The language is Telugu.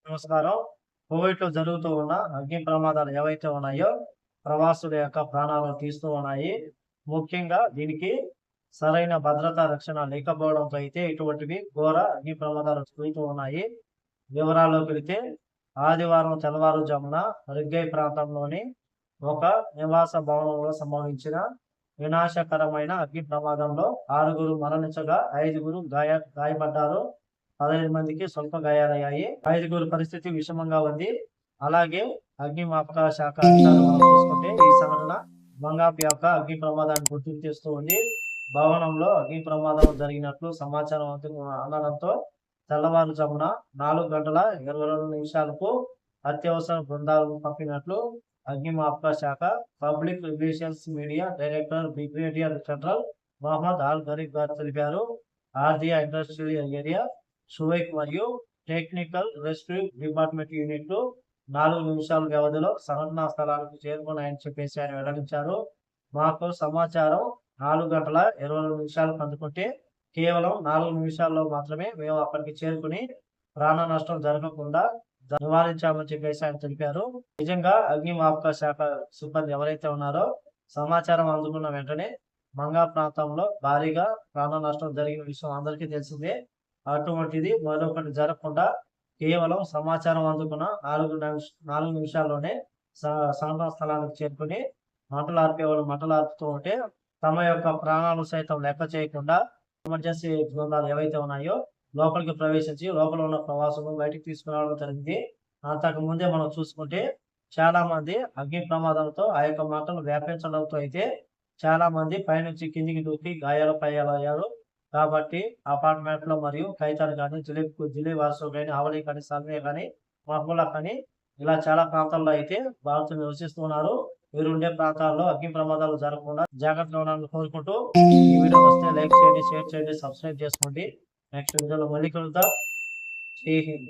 నమస్కారం. కువైట్‌లో జరుగుతూ ఉన్న అగ్ని ప్రమాదాలు ఏవైతే ఉన్నాయో, ప్రవాసుల యొక్క ప్రాణాలను తీస్తూ ఉన్నాయి. ముఖ్యంగా దీనికి సరైన భద్రతా రక్షణ లేకపోవడంతో అయితే ఇటువంటివి ఘోర అగ్ని ప్రమాదాలు జరుగుతూ ఉన్నాయి. వివరాల్లోకి వెళితే ఆదివారం తెల్లవారుజామున రిగ్గై ప్రాంతంలోని ఒక నివాస భవనంలో సంభవించిన వినాశకరమైన అగ్ని ప్రమాదంలో 6గురు మరణించగా 5గురు గాయపడ్డారు. 15 మందికి స్వల్ప గాయాలయ్యాయి. 5గురు పరిస్థితి విషమంగా ఉంది. అలాగే అగ్నిమాపక శాఖ అధికారులు మనం చూసుకుంటే ఈ సంఘటన బంగాప్ యొక్క అగ్ని ప్రమాదాన్ని గుర్తుకు తెస్తూ ఉంది. భవనంలో అగ్ని ప్రమాదం జరిగినట్లు సమాచారం అందడంతో తెల్లవారుజామున 4:22 అత్యవసర బృందాలను పంపినట్లు అగ్నిమాపక శాఖ public relations media director brigadier general Mohammed Al Gharib గారు తెలిపారు. ఆర్దియా ఇండస్ట్రియల్ ఏరియా, షువైక్ మరియు టెక్నికల్ రెస్క్యూ డిపార్ట్మెంట్ యూనిట్లు 4 నిమిషాల వ్యవధిలో సంఘటనా స్థలానికి చేరుకున్నాయని చెప్పేసి ఆయన వెల్లడించారు. మాకు సమాచారం 4:22 అందుకుంటే కేవలం 4 నిమిషాల్లో మాత్రమే మేము అక్కడికి చేరుకుని ప్రాణ నష్టం జరగకుండా నివారించామని చెప్పేసి ఆయన తెలిపారు. నిజంగా అగ్నిమాపక శాఖ సిబ్బంది ఎవరైతే ఉన్నారో సమాచారం అందుకున్న వెంటనే మంగా ప్రాంతంలో భారీగా ప్రాణ నష్టం జరిగిన విషయం అందరికీ తెలిసిందే. అటువంటిది మరొకటి జరగకుండా కేవలం సమాచారం అందుకున్న 4 నిమిషాల్లోనే సంఘటనా స్థలానికి చేరుకుని మంటలు ఆర్పేవాళ్ళు మంటలు ఆర్పుతూ ఉంటే తమ యొక్క ప్రాణాలు సైతం లెక్క చేయకుండా ఎమర్జెన్సీ బృందాలు ఏవైతే ఉన్నాయో లోపలికి ప్రవేశించి లోపల ఉన్న ప్రవాసులను బయటికి తీసుకురావడం జరిగింది. అంతకు ముందే మనం చూసుకుంటే చాలా మంది అగ్ని ప్రమాదంతో ఆ యొక్క మంటలు వ్యాపించడంతో అయితే చాలా మంది పైనుంచి కిందికి దూకి గాయాలయ్యారు. కాబట్టి అపార్ట్మెంట్ లో మరియు ఖైతాన్ కానీ జిలేవాసు కానీ ఆవలి కానీ సల్మే కానీ మహబూలా కానీ ఇలా చాలా ప్రాంతాల్లో అయితే భారతీయులు నివసిస్తున్నారు. వీరుండే ప్రాంతాల్లో అగ్ని ప్రమాదాలు జరగకుండా జాగ్రత్తగా ఉండాలని కోరుకుంటూ ఈ వీడియో వస్తే లైక్ చేయండి, షేర్ చేయండి, సబ్స్క్రైబ్ చేసుకోండి. నెక్స్ట్ వీడియోలో మళ్ళీ కలుద్దాం. జై హింద్.